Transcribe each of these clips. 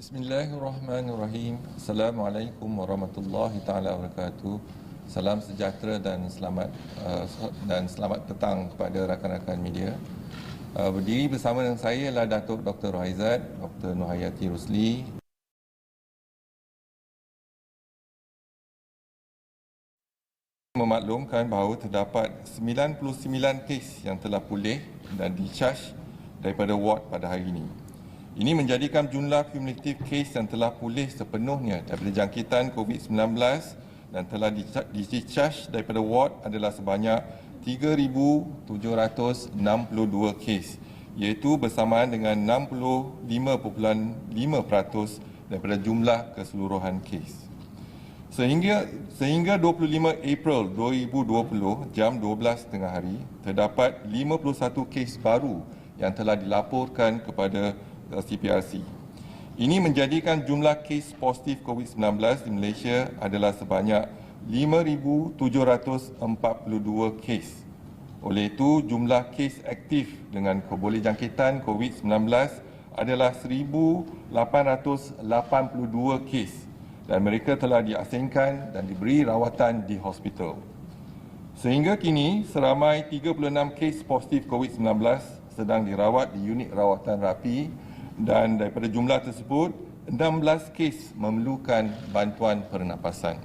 Bismillahirrahmanirrahim. Assalamualaikum warahmatullahi taala wabarakatuh. Salam sejahtera dan selamat petang kepada rakan-rakan media. Berdiri bersama dengan saya ialah Datuk Dr. Rohaizat, Dr. Nurhayati Rusli. Memaklumkan bahawa terdapat 99 kes yang telah pulih dan discharge daripada ward pada hari ini. Ini menjadikan jumlah kumulatif kes yang telah pulih sepenuhnya daripada jangkitan COVID-19 dan telah discharge daripada ward adalah sebanyak 3,762 kes, iaitu bersamaan dengan 65.5% daripada jumlah keseluruhan kes. Sehingga 25 April 2020 jam 12 tengah hari, terdapat 51 kes baru yang telah dilaporkan kepada CPRC. Ini menjadikan jumlah kes positif COVID-19 di Malaysia adalah sebanyak 5,742 kes. Oleh itu, jumlah kes aktif dengan kebolehjangkitan COVID-19 adalah 1,882 kes dan mereka telah diasingkan dan diberi rawatan di hospital. Sehingga kini, seramai 36 kes positif COVID-19 sedang dirawat di unit rawatan rapi dan daripada jumlah tersebut, 16 kes memerlukan bantuan pernafasan.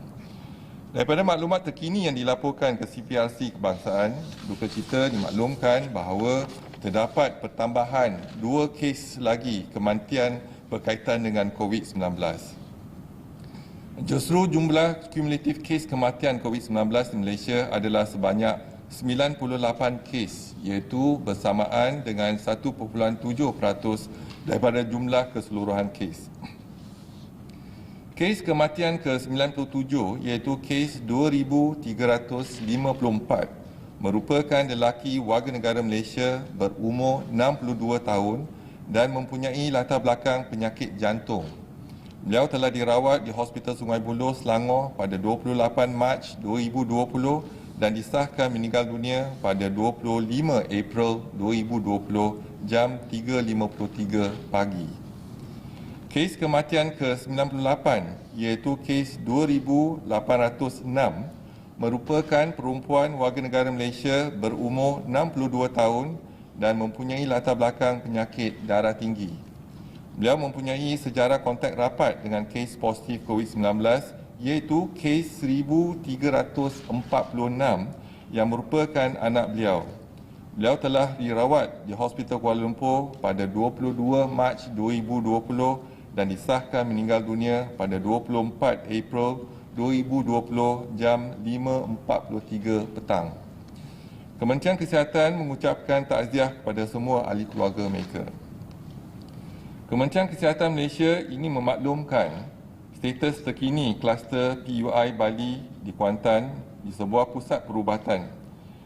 Daripada maklumat terkini yang dilaporkan ke CPRC Kebangsaan, duka cita dimaklumkan bahawa terdapat pertambahan 2 kes lagi kematian berkaitan dengan COVID-19. Justru jumlah kumulatif kes kematian COVID-19 di Malaysia adalah sebanyak 98 kes, iaitu bersamaan dengan 1.7% daripada jumlah keseluruhan kes. Kes kematian ke-97 iaitu kes 2,354 merupakan lelaki warga negara Malaysia berumur 62 tahun dan mempunyai latar belakang penyakit jantung. Beliau telah dirawat di Hospital Sungai Buloh, Selangor pada 28 Mac 2020 dan disahkan meninggal dunia pada 25 April 2020 jam 3.53 pagi. Kes kematian ke-98 iaitu kes 2,806 merupakan perempuan warga negara Malaysia berumur 62 tahun dan mempunyai latar belakang penyakit darah tinggi. Beliau mempunyai sejarah kontak rapat dengan kes positif COVID-19 iaitu kes 1,346 yang merupakan anak beliau. Beliau telah dirawat di Hospital Kuala Lumpur pada 22 Mac 2020 dan disahkan meninggal dunia pada 24 April 2020 jam 5.43 petang. Kementerian Kesihatan mengucapkan takziah kepada semua ahli keluarga mereka. Kementerian Kesihatan Malaysia ini memaklumkan status terkini kluster PUI Bali di Kuantan di sebuah pusat perubatan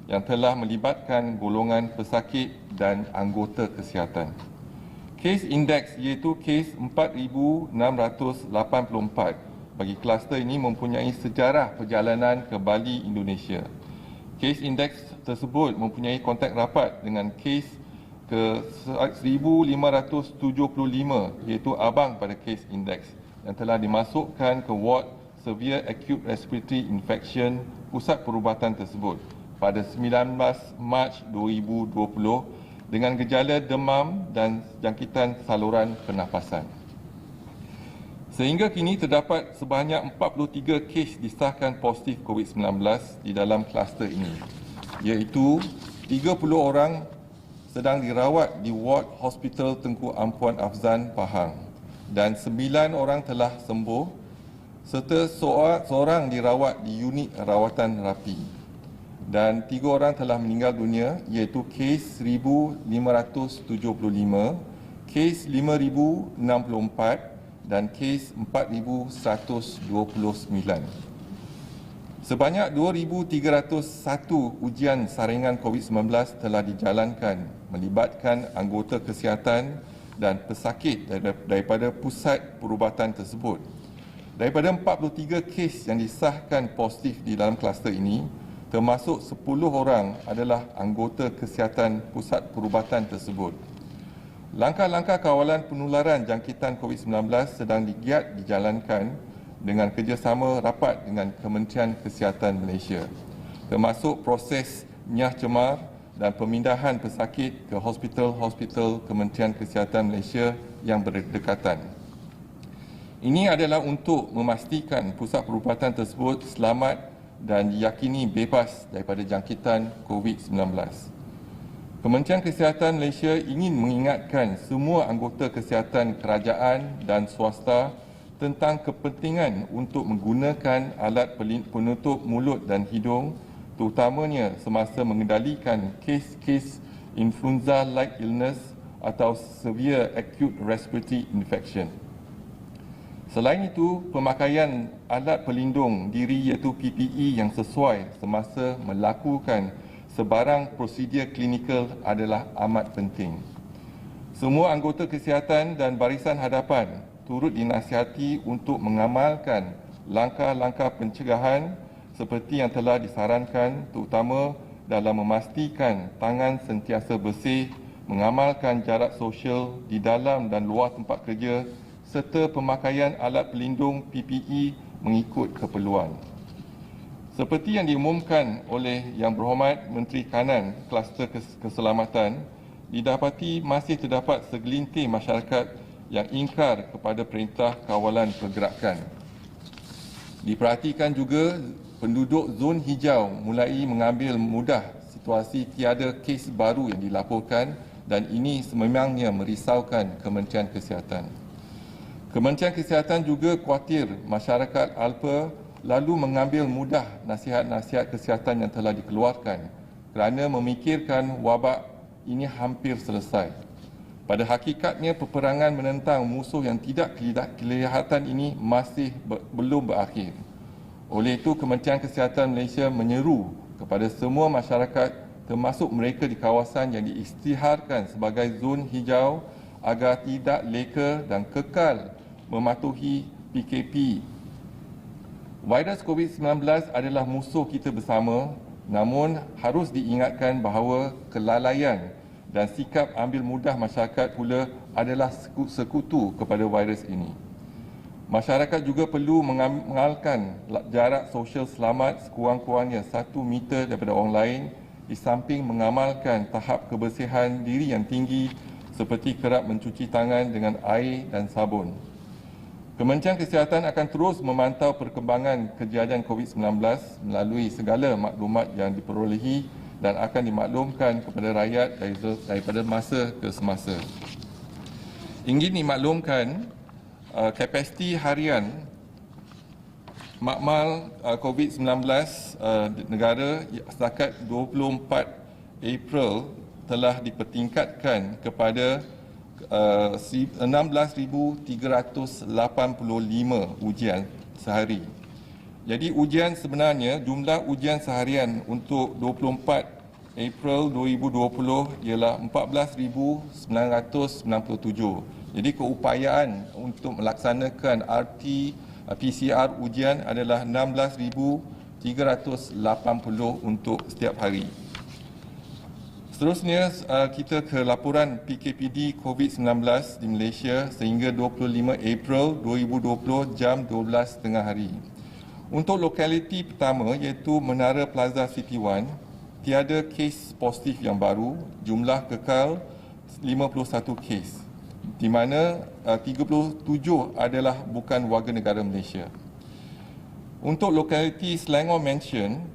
yang telah melibatkan golongan pesakit dan anggota kesihatan. Kes indeks iaitu kes 4,684 bagi kluster ini mempunyai sejarah perjalanan ke Bali, Indonesia. Kes indeks tersebut mempunyai kontak rapat dengan kes ke-1,575 iaitu abang pada kes indeks yang telah dimasukkan ke ward Severe Acute Respiratory Infection pusat perubatan tersebut pada 19 Mac 2020 dengan gejala demam dan jangkitan saluran pernafasan. Sehingga kini terdapat sebanyak 43 kes disahkan positif COVID-19 di dalam kluster ini, iaitu 30 orang sedang dirawat di ward Hospital Tengku Ampuan Afzan, Pahang dan 9 orang telah sembuh serta seorang dirawat di unit rawatan rapi dan 3 orang telah meninggal dunia iaitu kes 1,575, kes 5,064 dan kes 4,129. Sebanyak 2,301 ujian saringan COVID-19 telah dijalankan melibatkan anggota kesihatan dan pesakit daripada pusat perubatan tersebut. Daripada 43 kes yang disahkan positif di dalam kluster ini, termasuk 10 orang adalah anggota kesihatan pusat perubatan tersebut. Langkah-langkah kawalan penularan jangkitan COVID-19 sedang digiat dijalankan dengan kerjasama rapat dengan Kementerian Kesihatan Malaysia, termasuk proses nyah cemar dan pemindahan pesakit ke hospital-hospital Kementerian Kesihatan Malaysia yang berdekatan. Ini adalah untuk memastikan pusat perubatan tersebut selamat dan diyakini bebas daripada jangkitan COVID-19. Kementerian Kesihatan Malaysia ingin mengingatkan semua anggota kesihatan kerajaan dan swasta tentang kepentingan untuk menggunakan alat penutup mulut dan hidung, terutamanya semasa mengendalikan kes-kes influenza-like illness atau severe acute respiratory infection. Selain itu, pemakaian alat pelindung diri iaitu PPE yang sesuai semasa melakukan sebarang prosedur klinikal adalah amat penting. Semua anggota kesihatan dan barisan hadapan turut dinasihati untuk mengamalkan langkah-langkah pencegahan seperti yang telah disarankan, terutama dalam memastikan tangan sentiasa bersih, mengamalkan jarak sosial di dalam dan luar tempat kerja serta pemakaian alat pelindung PPE mengikut keperluan. Seperti yang diumumkan oleh Yang Berhormat Menteri Kanan Kluster Keselamatan, didapati masih terdapat segelintir masyarakat yang ingkar kepada perintah kawalan pergerakan. Diperhatikan juga penduduk zon hijau mulai mengambil mudah situasi tiada kes baru yang dilaporkan dan ini sememangnya merisaukan Kementerian Kesihatan. Kementerian Kesihatan juga khawatir masyarakat alpa lalu mengambil mudah nasihat-nasihat kesihatan yang telah dikeluarkan kerana memikirkan wabak ini hampir selesai. Pada hakikatnya, peperangan menentang musuh yang tidak kelihatan ini masih belum berakhir. Oleh itu, Kementerian Kesihatan Malaysia menyeru kepada semua masyarakat termasuk mereka di kawasan yang diisytiharkan sebagai zon hijau agar tidak leka dan kekal mematuhi PKP. Virus COVID-19 adalah musuh kita bersama, namun harus diingatkan bahawa kelalaian dan sikap ambil mudah masyarakat pula adalah sekutu kepada virus ini. Masyarakat juga perlu mengamalkan jarak sosial selamat sekurang-kurangnya 1 meter daripada orang lain di samping mengamalkan tahap kebersihan diri yang tinggi seperti kerap mencuci tangan dengan air dan sabun. Kementerian Kesihatan akan terus memantau perkembangan kejadian COVID-19 melalui segala maklumat yang diperolehi dan akan dimaklumkan kepada rakyat daripada masa ke semasa. Ingin dimaklumkan, kapasiti harian makmal COVID-19 negara setakat 24 April telah dipertingkatkan kepada 16,385 ujian sehari. Jadi ujian sebenarnya, jumlah ujian seharian untuk 24 April 2020 ialah 14,997. Jadi keupayaan untuk melaksanakan PCR ujian adalah 16,380 untuk setiap hari. Seterusnya, kita ke laporan PKPD COVID-19 di Malaysia sehingga 25 April 2020 jam 12.30 hari. Untuk lokaliti pertama iaitu Menara Plaza City 1, tiada kes positif yang baru, jumlah kekal 51 kes, di mana 37 adalah bukan warga negara Malaysia. Untuk lokaliti Selangor Mansion,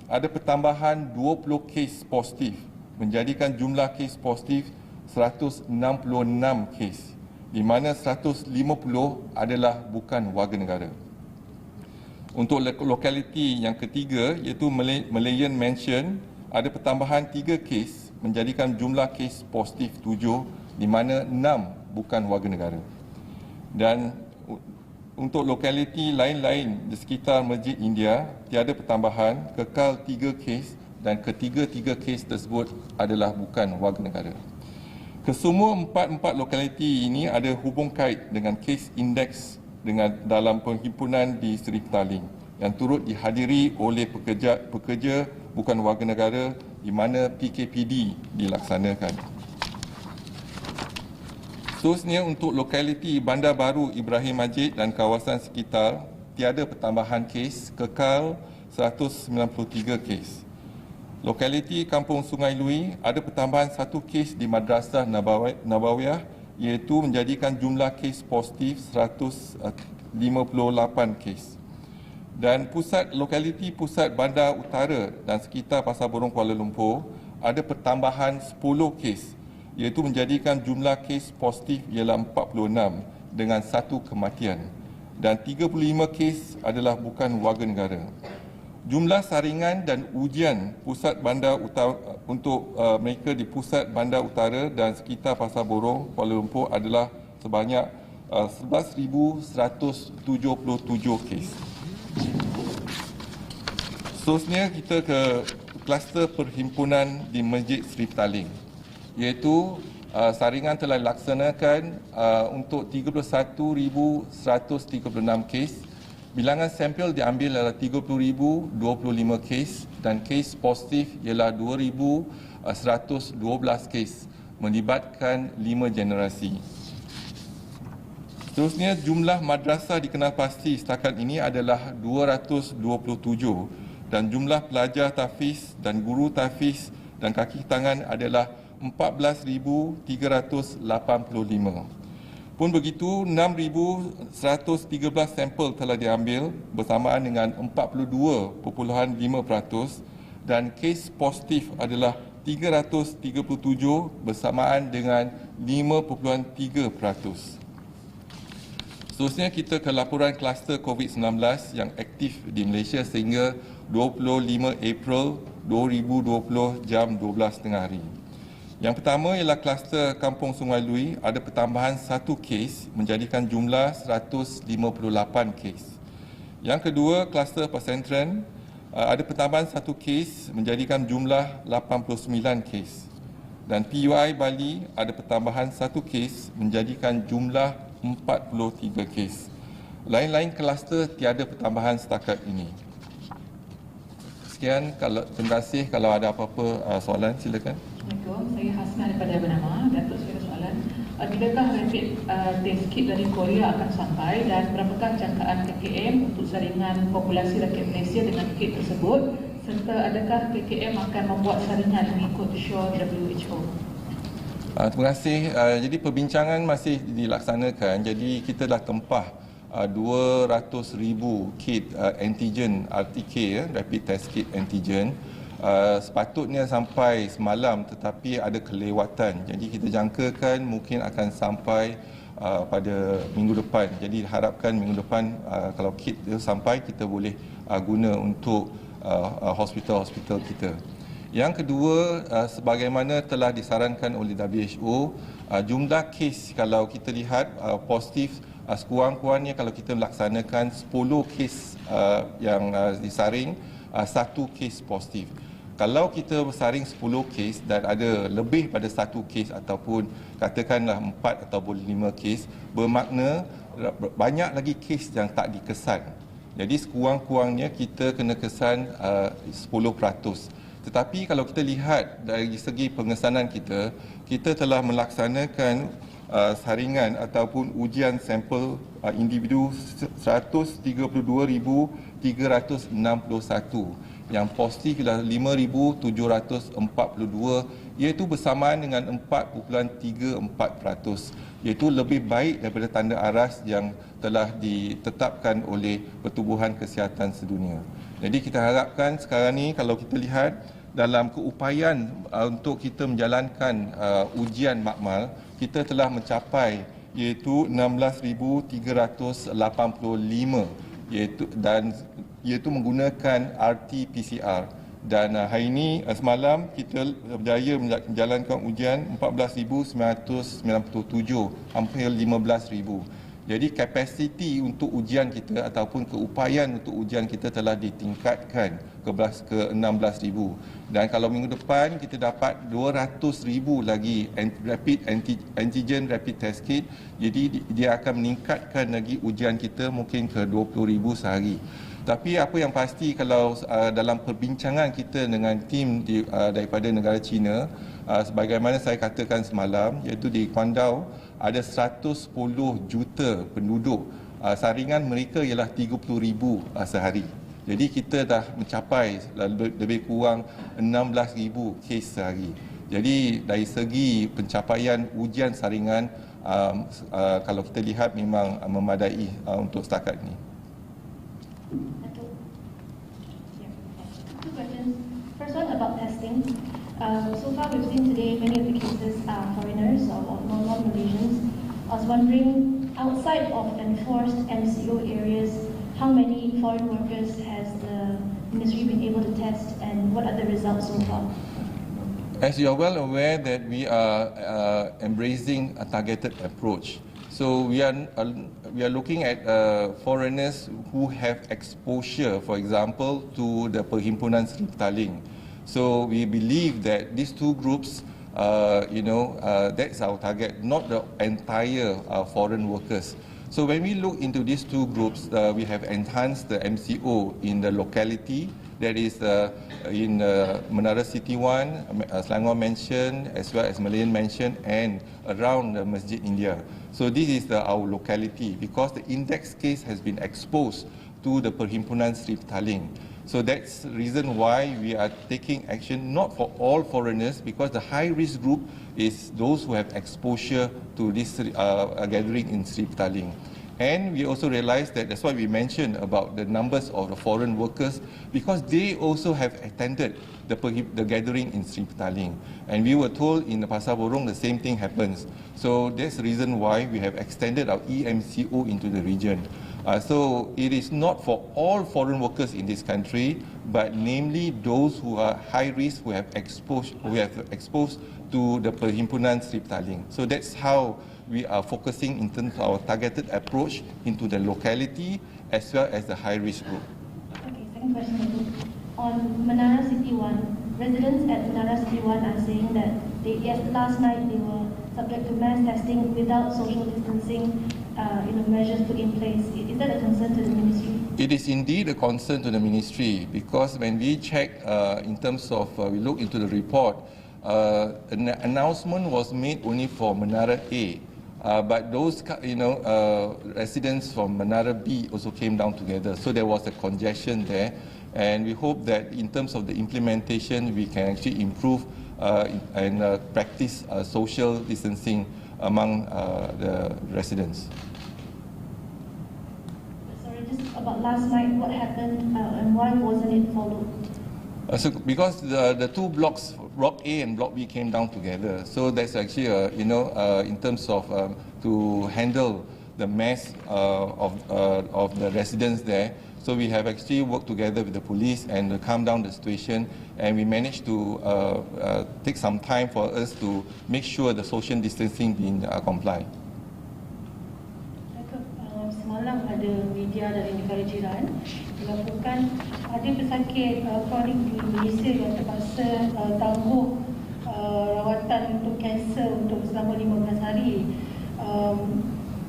ada pertambahan 20 kes positif, menjadikan jumlah kes positif 166 kes, di mana 150 adalah bukan warga negara. Untuk lokaliti yang ketiga iaitu Malayan Mansion, ada pertambahan 3 kes, menjadikan jumlah kes positif 7, di mana 6 bukan warga negara. Dan untuk lokaliti lain-lain di sekitar Masjid India, tiada pertambahan, kekal 3 kes dan ketiga-tiga kes tersebut adalah bukan warga negara. Kesemua empat lokaliti ini ada hubung kait dengan kes indeks dengan dalam perhimpunan di Seri Petaling yang turut dihadiri oleh pekerja bukan warga negara di mana PKPD dilaksanakan. Seterusnya untuk lokaliti Bandar Baru Ibrahim Majid dan kawasan sekitar, tiada pertambahan kes, kekal 193 kes. Lokaliti Kampung Sungai Lui ada pertambahan 1 kes di Madrasah Nabawiyah, iaitu menjadikan jumlah kes positif 158 kes. Dan lokaliti pusat Bandar Utara dan sekitar Pasar Borong Kuala Lumpur ada pertambahan 10 kes, iaitu menjadikan jumlah kes positif ialah 46 dengan 1 kematian, dan 35 kes adalah bukan warga negara. Jumlah saringan dan ujian pusat bandar utara untuk mereka di pusat Bandar Utara dan sekitar Pasar Borong Kuala Lumpur adalah sebanyak 11,177 kes. Seterusnya kita ke kluster perhimpunan di Masjid Seri Petaling, iaitu saringan telah dilaksanakan untuk 31,136 kes. Bilangan sampel diambil adalah 30,025 kes dan kes positif ialah 2,112 kes, melibatkan 5 generasi. Seterusnya, jumlah madrasah dikenal pasti setakat ini adalah 227 dan jumlah pelajar tahfiz dan guru tahfiz dan kaki tangan adalah 14,385. Pun begitu, 6,113 sampel telah diambil bersamaan dengan 42.5% dan kes positif adalah 337 bersamaan dengan 5.3%. Seterusnya kita ke laporan kluster COVID-19 yang aktif di Malaysia sehingga 25 April 2020 jam 12.30 hari. Yang pertama ialah kluster Kampung Sungai Lui, ada pertambahan 1 kes menjadikan jumlah 158 kes. Yang kedua, kluster Pesentren, ada pertambahan 1 kes menjadikan jumlah 89 kes. Dan PUI Bali ada pertambahan 1 kes menjadikan jumlah 43 kes. Lain-lain kluster tiada pertambahan setakat ini. Sekian, terima kasih. Kalau ada apa-apa soalan, silakan. Assalamualaikum, saya Hasna daripada Bernama. Datuk, saya ada soalan. Bilakah rapid test kit dari Korea akan sampai dan berapakah jangkaan KKM untuk saringan populasi rakyat Malaysia dengan kit tersebut, serta adakah KKM akan membuat saringan mengikut syur WHO? Terima kasih. Jadi perbincangan masih dilaksanakan. Jadi kita dah tempah 200,000 kit antigen RTK, rapid test kit antigen. Sepatutnya sampai semalam tetapi ada kelewatan. Jadi kita jangkakan mungkin akan sampai pada minggu depan. Jadi harapkan minggu depan kalau kit itu sampai, kita boleh guna untuk hospital-hospital kita. Yang kedua, sebagaimana telah disarankan oleh WHO, jumlah kes kalau kita lihat positif sekurang-kurangnya kalau kita melaksanakan 10 kes yang disaring, 1 kes positif. Kalau kita bersaring 10 kes dan ada lebih pada 1 kes ataupun katakanlah 4 ataupun 5 kes, bermakna banyak lagi kes yang tak dikesan. Jadi sekurang-kurangnya kita kena kesan 10%. Tetapi kalau kita lihat dari segi pengesanan kita, kita telah melaksanakan saringan ataupun ujian sampel individu 132,361. Yang positif ialah 5,742, iaitu bersamaan dengan 4.34%, iaitu lebih baik daripada tanda aras yang telah ditetapkan oleh Pertubuhan Kesihatan Sedunia. Jadi kita harapkan sekarang ni kalau kita lihat dalam keupayaan untuk kita menjalankan ujian makmal, kita telah mencapai iaitu 16,385, iaitu menggunakan RT-PCR. Dan hari ini semalam kita berjaya menjalankan ujian 14,997, hampir 15,000. Jadi kapasiti untuk ujian kita ataupun keupayaan untuk ujian kita telah ditingkatkan ke 16,000. Dan kalau minggu depan kita dapat 200,000 lagi antigen rapid test kit, jadi dia akan meningkatkan lagi ujian kita mungkin ke 20,000 sehari. Tapi apa yang pasti, kalau dalam perbincangan kita dengan tim daripada negara China, sebagaimana saya katakan semalam, iaitu di Kuandau ada 110 juta penduduk. Saringan mereka ialah 30,000 sehari. Jadi kita dah mencapai lebih kurang 16,000 kes sehari. Jadi dari segi pencapaian ujian saringan, kalau kita lihat memang memadai untuk setakat ini. Two questions. First one about testing. So far we've seen today many of the cases are foreigners or non-Malaysians. I was wondering, outside of enforced MCO areas, how many foreign workers has the ministry been able to test and what are the results so far? As you are well aware that we are embracing a targeted approach. So we are looking at foreigners who have exposure, for example, to the Perhimpunan Seri Petaling. So we believe that these two groups, that's our target, not the entire foreign workers. So when we look into these two groups, we have enhanced the MCO in the locality, that is in Menara City 1, Selangor Mansion, as well as Malayan Mansion, and around the Masjid India. So this is our locality, because the index case has been exposed to the Perhimpunan Seri Petaling. So that's the reason why we are taking action, not for all foreigners, because the high-risk group is those who have exposure to this gathering in Seri Petaling. And we also realize that that's why we mentioned about the numbers of the foreign workers, because they also have attended the gathering in Seri Petaling. And we were told in the Pasar Borong the same thing happens. So that's the reason why we have extended our EMCO into the region. So it is not for all foreign workers in this country, but namely those who are high risk, who have exposed to the Perhimpunan Seri Petaling. So that's how we are focusing in terms of our targeted approach into the locality as well as the high risk group. Okay, second question. On Menara City 1, residents at Menara City 1 are saying that last night they were subject to mass testing without social distancing measures put in place. Is that a concern to the ministry? It is indeed a concern to the ministry, because when we check in terms of, we look into the report, an announcement was made only for Menara A. But those, residents from Menara B also came down together. So there was a congestion there. And we hope that in terms of the implementation, we can actually improve and practice social distancing among the residents. Sorry, just about last night, what happened and why wasn't it followed? So because the two blocks, Block A and Block B, came down together, so that's actually in terms of to handle the mass of the residents there. So we have actually worked together with the police and calm down the situation, and we managed to take some time for us to make sure the social distancing being complied. Semalam ada media dari negara jiran melaporkan ada pesakit kronik di Malaysia yang terpaksa tangguh rawatan untuk kanser untuk selama 15 hari.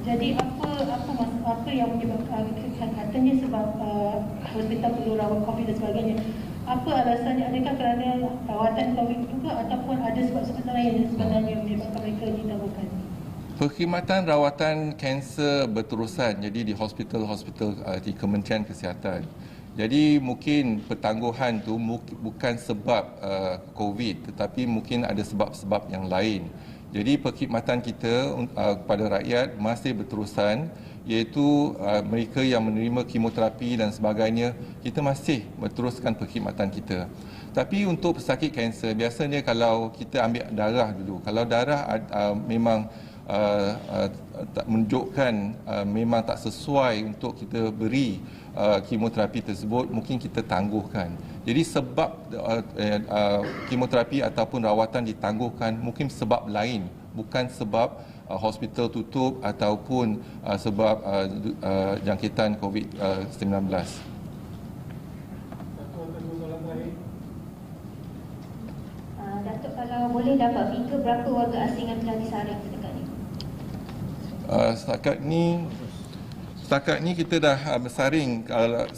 Jadi apa yang menyebabkan, katanya sebab hospital perlu rawat COVID dan sebagainya. Apa alasannya? Adakah kerana rawatan COVID juga ataupun ada sebab-sebab lain sebenarnya yang menyebabkan mereka ditangguhkan? Perkhidmatan rawatan kanser berterusan jadi di hospital-hospital di Kementerian Kesihatan. Jadi mungkin pertangguhan tu bukan sebab COVID, tetapi mungkin ada sebab-sebab yang lain. Jadi perkhidmatan kita kepada rakyat masih berterusan, iaitu mereka yang menerima kemoterapi dan sebagainya, kita masih berteruskan perkhidmatan kita. Tapi untuk pesakit kanser, biasanya kalau kita ambil darah dulu, kalau darah memang menunjukkan memang tak sesuai untuk kita beri kemoterapi tersebut, mungkin kita tangguhkan. Jadi sebab kemoterapi ataupun rawatan ditangguhkan mungkin sebab lain, bukan sebab hospital tutup ataupun sebab jangkitan COVID-19. Datuk, kalau boleh dapat figure berapa warga asing yang telah disaring setakat ini? Setakat ni kita dah bersaring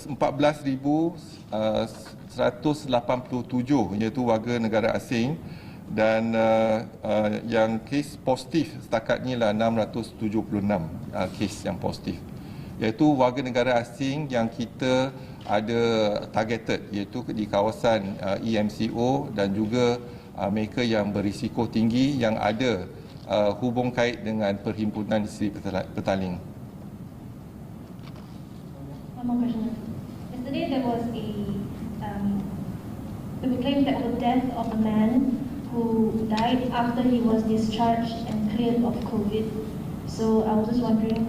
14,187 iaitu warga negara asing, dan yang kes positif setakat ni lah 676 kes yang positif, iaitu warga negara asing yang kita ada targeted, iaitu di kawasan EMCO dan juga mereka yang berisiko tinggi yang ada hubung kait dengan Perhimpunan Isteri Petaling. One more question. Yesterday there was a claim that the death of a man who died after he was discharged and cleared of COVID. So I was just wondering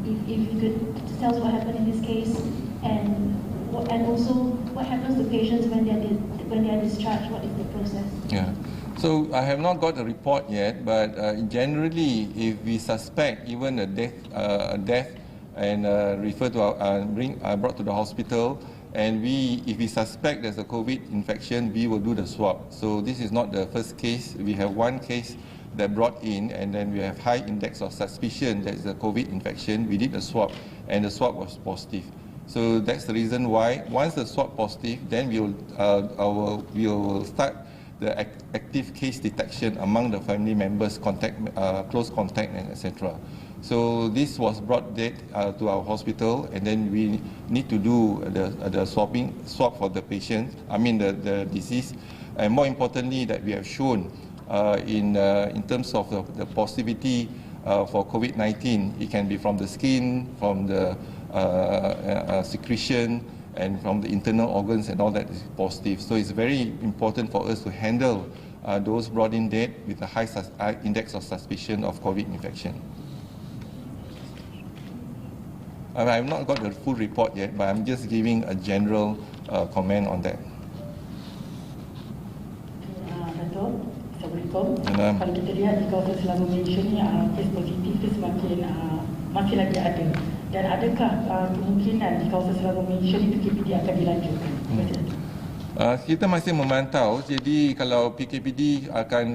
if you could tell us what happened in this case and also what happens to patients when they are discharged. What is the process? Yeah. So I have not got a report yet, but generally, if we suspect even a death and refer to brought to the hospital, and if we suspect there's a COVID infection, we will do the swab. So this is not the first case. We have one case that brought in, and then we have high index of suspicion that it's a COVID infection. We did a swab, and the swab was positive. So that's the reason why once the swab positive, then we will start the active case detection among the family members, close contact, and etc. So this was brought to our hospital, and then we need to do the swab for the patient. The disease, and more importantly, that we have shown in terms of the positivity for COVID-19, it can be from the skin, from the secretion, and from the internal organs, and all that is positive. So it's very important for us to handle those brought in dead with a high index of suspicion of COVID infection. I have not got the full report yet, but I'm just giving a general comment on that. Dato', Assalamualaikum. Salam. Kalau kita lihat di kawasan Selangor Malaysia ni, kes positif itu makin lagi ada. Dan adakah kemungkinan di kawasan Selangor Malaysia ni PKPD akan dilanjutkan? Kita masih memantau. Jadi kalau PKPD akan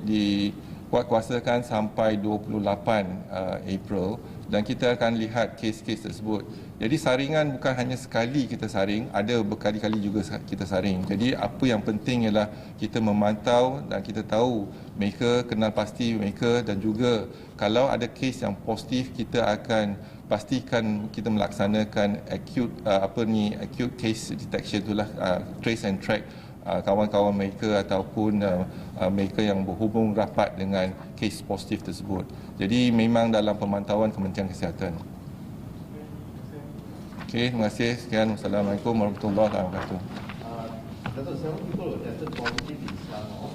dikuatkuasakan sampai 28 April, dan kita akan lihat kes-kes tersebut. Jadi saringan bukan hanya sekali kita saring, ada berkali-kali juga kita saring. Jadi apa yang penting ialah kita memantau dan kita tahu mereka, kenal pasti mereka, dan juga kalau ada kes yang positif, kita akan pastikan kita melaksanakan acute case detection, itulah trace and track kawan-kawan mereka ataupun mereka yang berhubung rapat dengan kes positif tersebut. Jadi memang dalam pemantauan Kementerian Kesihatan. Okey, terima kasih. Sekian. Wassalamualaikum warahmatullahi wabarakatuh. Dato', several people were tested positive in Selangor.